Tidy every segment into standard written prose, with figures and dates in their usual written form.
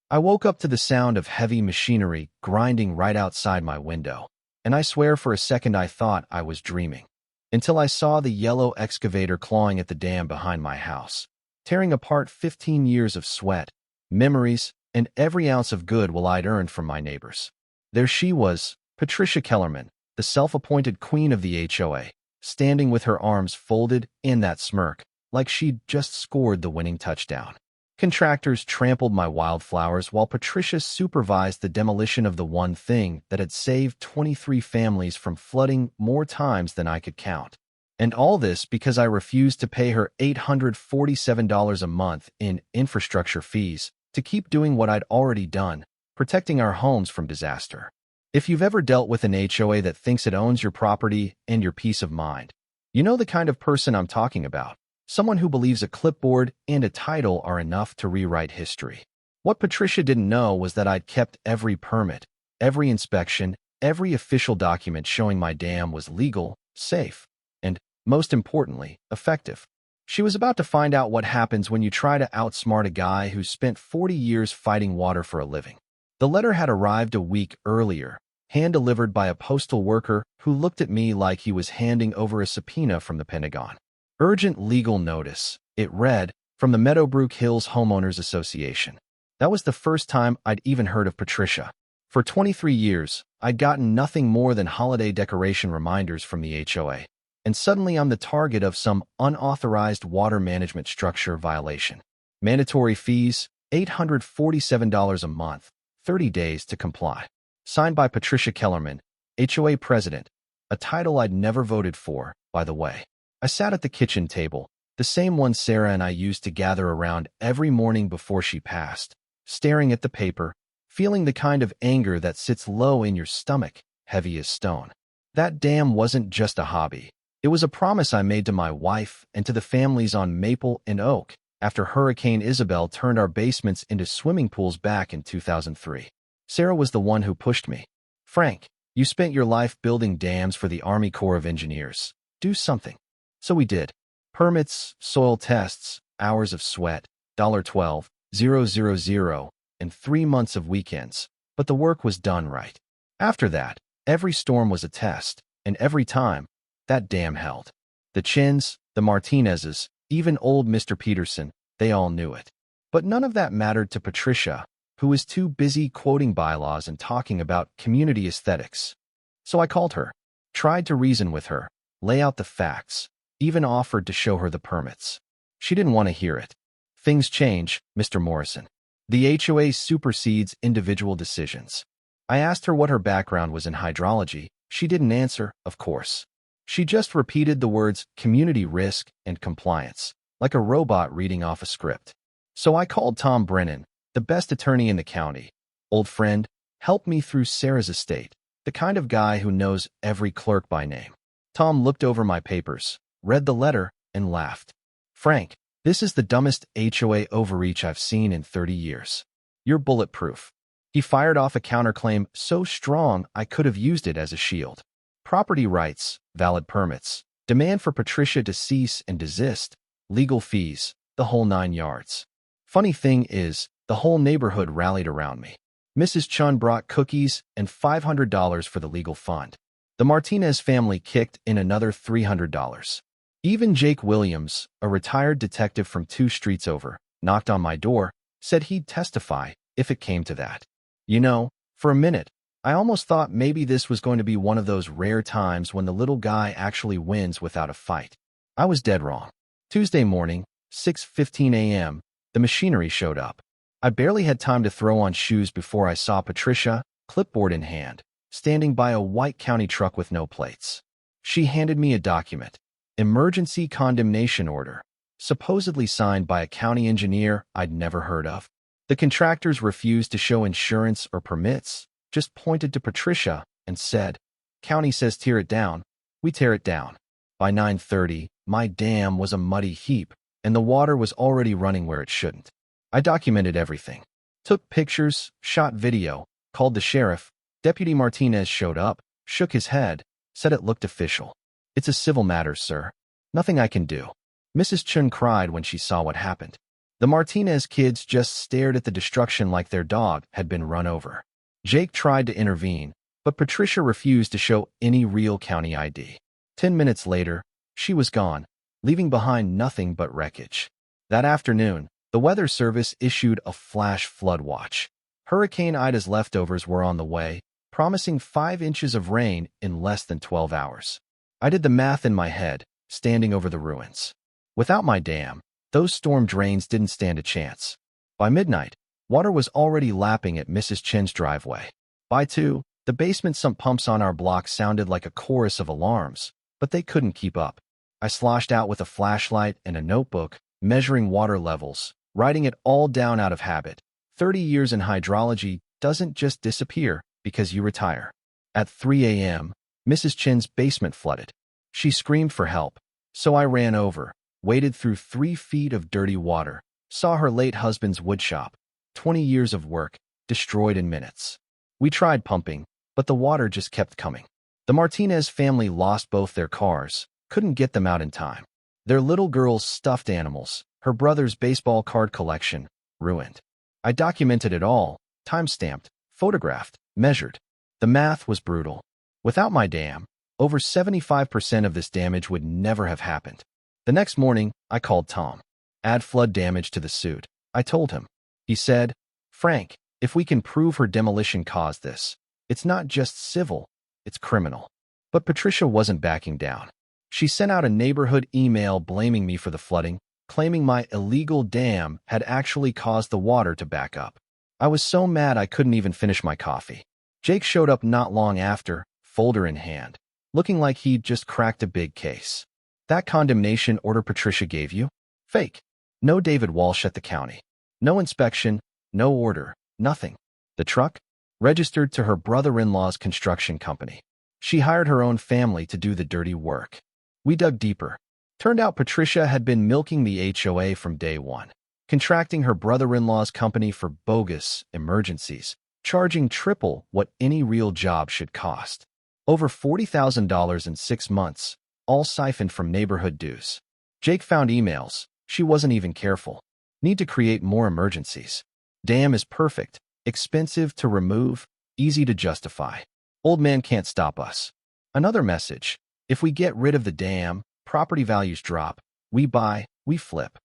I woke up to the sound of heavy machinery grinding right outside my window, and I swear for a second I thought I was dreaming, until I saw the yellow excavator clawing at the dam behind my house, tearing apart 15 years of sweat, memories, and every ounce of goodwill I'd earned from my neighbors. There she was, Patricia Kellerman, the self-appointed queen of the HOA, standing with her arms folded in that smirk, like she'd just scored the winning touchdown. Contractors trampled my wildflowers while Patricia supervised the demolition of the one thing that had saved 23 families from flooding more times than I could count. And all this because I refused to pay her $847 a month in infrastructure fees to keep doing what I'd already done, protecting our homes from disaster. If you've ever dealt with an HOA that thinks it owns your property and your peace of mind, you know the kind of person I'm talking about. Someone who believes a clipboard and a title are enough to rewrite history. What Patricia didn't know was that I'd kept every permit, every inspection, every official document showing my dam was legal, safe, and, most importantly, effective. She was about to find out what happens when you try to outsmart a guy who spent 40 years fighting water for a living. The letter had arrived a week earlier, hand-delivered by a postal worker who looked at me like he was handing over a subpoena from the Pentagon. Urgent legal notice, it read, from the Meadowbrook Hills Homeowners Association. That was the first time I'd even heard of Patricia. For 23 years, I'd gotten nothing more than holiday decoration reminders from the HOA. And suddenly I'm the target of some unauthorized water management structure violation. Mandatory fees, $847 a month, 30 days to comply. Signed by Patricia Kellerman, HOA President, a title I'd never voted for, by the way. I sat at the kitchen table, the same one Sarah and I used to gather around every morning before she passed, staring at the paper, feeling the kind of anger that sits low in your stomach, heavy as stone. That dam wasn't just a hobby. It was a promise I made to my wife and to the families on Maple and Oak after Hurricane Isabel turned our basements into swimming pools back in 2003. Sarah was the one who pushed me. "Frank, you spent your life building dams for the Army Corps of Engineers. Do something." So we did. Permits, soil tests, hours of sweat, $12,000, and 3 months of weekends. But the work was done right. After that, every storm was a test, and every time, that dam held. The Chins, the Martinezes, even old Mr. Peterson, they all knew it. But none of that mattered to Patricia, who was too busy quoting bylaws and talking about community aesthetics. So I called her, tried to reason with her, lay out the facts, even offered to show her the permits. She didn't want to hear it. Things change, Mr. Morrison. The HOA supersedes individual decisions. I asked her what her background was in hydrology. She didn't answer, of course. She just repeated the words community risk and compliance, like a robot reading off a script. So I called Tom Brennan, the best attorney in the county. Old friend, help me through Sarah's estate, the kind of guy who knows every clerk by name. Tom looked over my papers, read the letter, and laughed. "Frank, this is the dumbest HOA overreach I've seen in 30 years. You're bulletproof." He fired off a counterclaim so strong I could have used it as a shield. Property rights, valid permits, demand for Patricia to cease and desist, legal fees, the whole 9 yards. Funny thing is, the whole neighborhood rallied around me. Mrs. Chun brought cookies and $500 for the legal fund. The Martinez family kicked in another $300. Even Jake Williams, a retired detective from 2 streets over, knocked on my door, said he'd testify if it came to that. You know, for a minute, I almost thought maybe this was going to be one of those rare times when the little guy actually wins without a fight. I was dead wrong. Tuesday morning, 6:15 a.m., the machinery showed up. I barely had time to throw on shoes before I saw Patricia, clipboard in hand, standing by a white county truck with no plates. She handed me a document, emergency condemnation order, supposedly signed by a county engineer I'd never heard of. The contractors refused to show insurance or permits, just pointed to Patricia and said, "County says tear it down, we tear it down." By 9:30, my dam was a muddy heap, and the water was already running where it shouldn't. I documented everything. Took pictures, shot video, called the sheriff. Deputy Martinez showed up, shook his head, said it looked official. "It's a civil matter, sir. Nothing I can do." Mrs. Chun cried when she saw what happened. The Martinez kids just stared at the destruction like their dog had been run over. Jake tried to intervene, but Patricia refused to show any real county ID. 10 minutes later, she was gone, leaving behind nothing but wreckage. That afternoon, the Weather Service issued a flash flood watch. Hurricane Ida's leftovers were on the way, promising 5 inches of rain in less than 12 hours. I did the math in my head, standing over the ruins. Without my dam, those storm drains didn't stand a chance. By midnight, water was already lapping at Mrs. Chen's driveway. By 2, the basement sump pumps on our block sounded like a chorus of alarms, but they couldn't keep up. I sloshed out with a flashlight and a notebook, measuring water levels, writing it all down out of habit. 30 years in hydrology doesn't just disappear because you retire. At 3 a.m., Mrs. Chen's basement flooded. She screamed for help, so I ran over, waded through 3 feet of dirty water, saw her late husband's woodshop, 20 years of work, destroyed in minutes. We tried pumping, but the water just kept coming. The Martinez family lost both their cars, couldn't get them out in time. Their little girl's stuffed animals, her brother's baseball card collection, ruined. I documented it all, time-stamped, photographed, measured. The math was brutal. Without my dam, over 75% of this damage would never have happened. The next morning, I called Tom. Add flood damage to the suit, I told him. He said, "Frank, if we can prove her demolition caused this, it's not just civil, it's criminal." But Patricia wasn't backing down. She sent out a neighborhood email blaming me for the flooding, claiming my illegal dam had actually caused the water to back up. I was so mad I couldn't even finish my coffee. Jake showed up not long after, folder in hand, looking like he'd just cracked a big case. "That condemnation order Patricia gave you? Fake. No David Walsh at the county. No inspection, no order, nothing. The truck? Registered to her brother-in-law's construction company. She hired her own family to do the dirty work." We dug deeper. Turned out Patricia had been milking the HOA from day one, contracting her brother-in-law's company for bogus emergencies, charging triple what any real job should cost. Over $40,000 in 6 months, all siphoned from neighborhood dues. Jake found emails. She wasn't even careful. Need to create more emergencies. Dam is perfect, expensive to remove, easy to justify. Old man can't stop us. Another message. If we get rid of the dam, property values drop. We buy, we flip.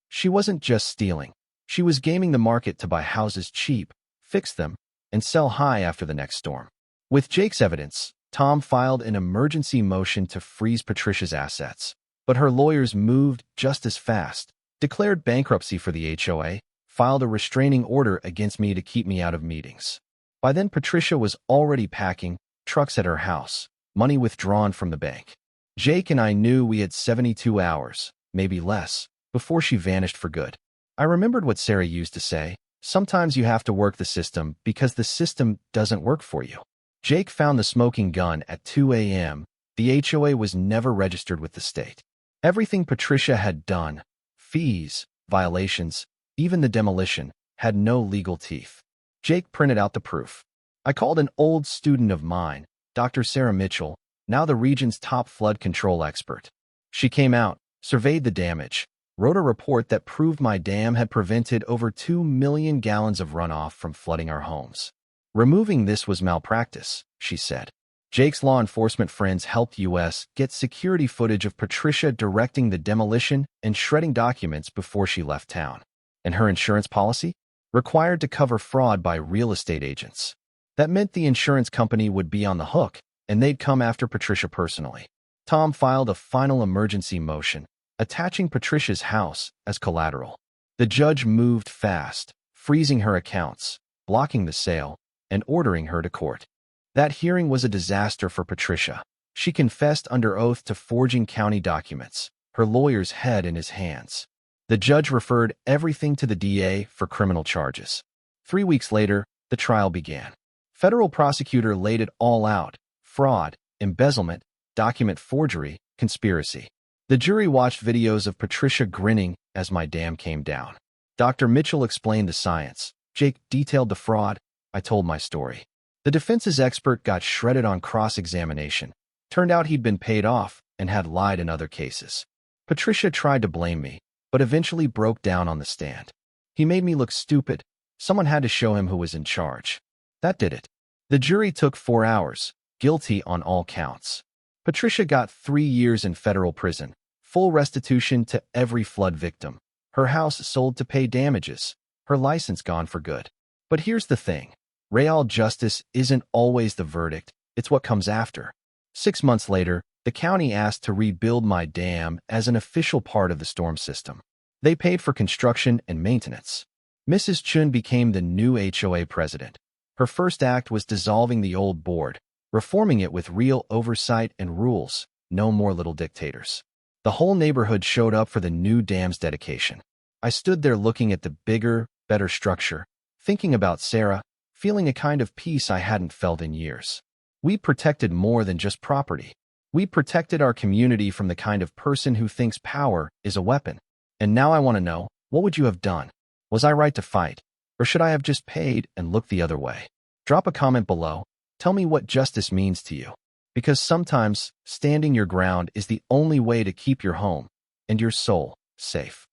She wasn't just stealing. She was gaming the market to buy houses cheap, fix them, and sell high after the next storm. With Jake's evidence, Tom filed an emergency motion to freeze Patricia's assets. But her lawyers moved just as fast, declared bankruptcy for the HOA, filed a restraining order against me to keep me out of meetings. By then, Patricia was already packing, trucks at her house, money withdrawn from the bank. Jake and I knew we had 72 hours, maybe less, before she vanished for good. I remembered what Sarah used to say, sometimes you have to work the system because the system doesn't work for you. Jake found the smoking gun at 2 a.m. The HOA was never registered with the state. Everything Patricia had done, fees, violations, even the demolition, had no legal teeth. Jake printed out the proof. I called an old student of mine, Dr. Sarah Mitchell, now the region's top flood control expert. She came out, surveyed the damage, wrote a report that proved my dam had prevented over 2 million gallons of runoff from flooding our homes. Removing this was malpractice, she said. Jake's law enforcement friends helped US get security footage of Patricia directing the demolition and shredding documents before she left town. And her insurance policy? Required to cover fraud by real estate agents. That meant the insurance company would be on the hook, and they'd come after Patricia personally. Tom filed a final emergency motion, attaching Patricia's house as collateral. The judge moved fast, freezing her accounts, blocking the sale, and ordering her to court. That hearing was a disaster for Patricia. She confessed under oath to forging county documents, her lawyer's head in his hands. The judge referred everything to the DA for criminal charges. 3 weeks later, the trial began. Federal prosecutor laid it all out: fraud, embezzlement, document forgery, conspiracy. The jury watched videos of Patricia grinning as my dam came down. Dr. Mitchell explained the science. Jake detailed the fraud. I told my story. The defense's expert got shredded on cross-examination. Turned out he'd been paid off and had lied in other cases. Patricia tried to blame me, but eventually broke down on the stand. He made me look stupid. Someone had to show him who was in charge. That did it. The jury took 4 hours, guilty on all counts. Patricia got 3 years in federal prison, full restitution to every flood victim. Her house sold to pay damages, her license gone for good. But here's the thing. Real justice isn't always the verdict, it's what comes after. 6 months later, the county asked to rebuild my dam as an official part of the storm system. They paid for construction and maintenance. Mrs. Chun became the new HOA president. Her first act was dissolving the old board, reforming it with real oversight and rules, no more little dictators. The whole neighborhood showed up for the new dam's dedication. I stood there looking at the bigger, better structure, thinking about Sarah, feeling a kind of peace I hadn't felt in years. We protected more than just property. We protected our community from the kind of person who thinks power is a weapon. And now I want to know, what would you have done? Was I right to fight? Or should I have just paid and looked the other way? Drop a comment below. Tell me what justice means to you. Because sometimes, standing your ground is the only way to keep your home and your soul safe.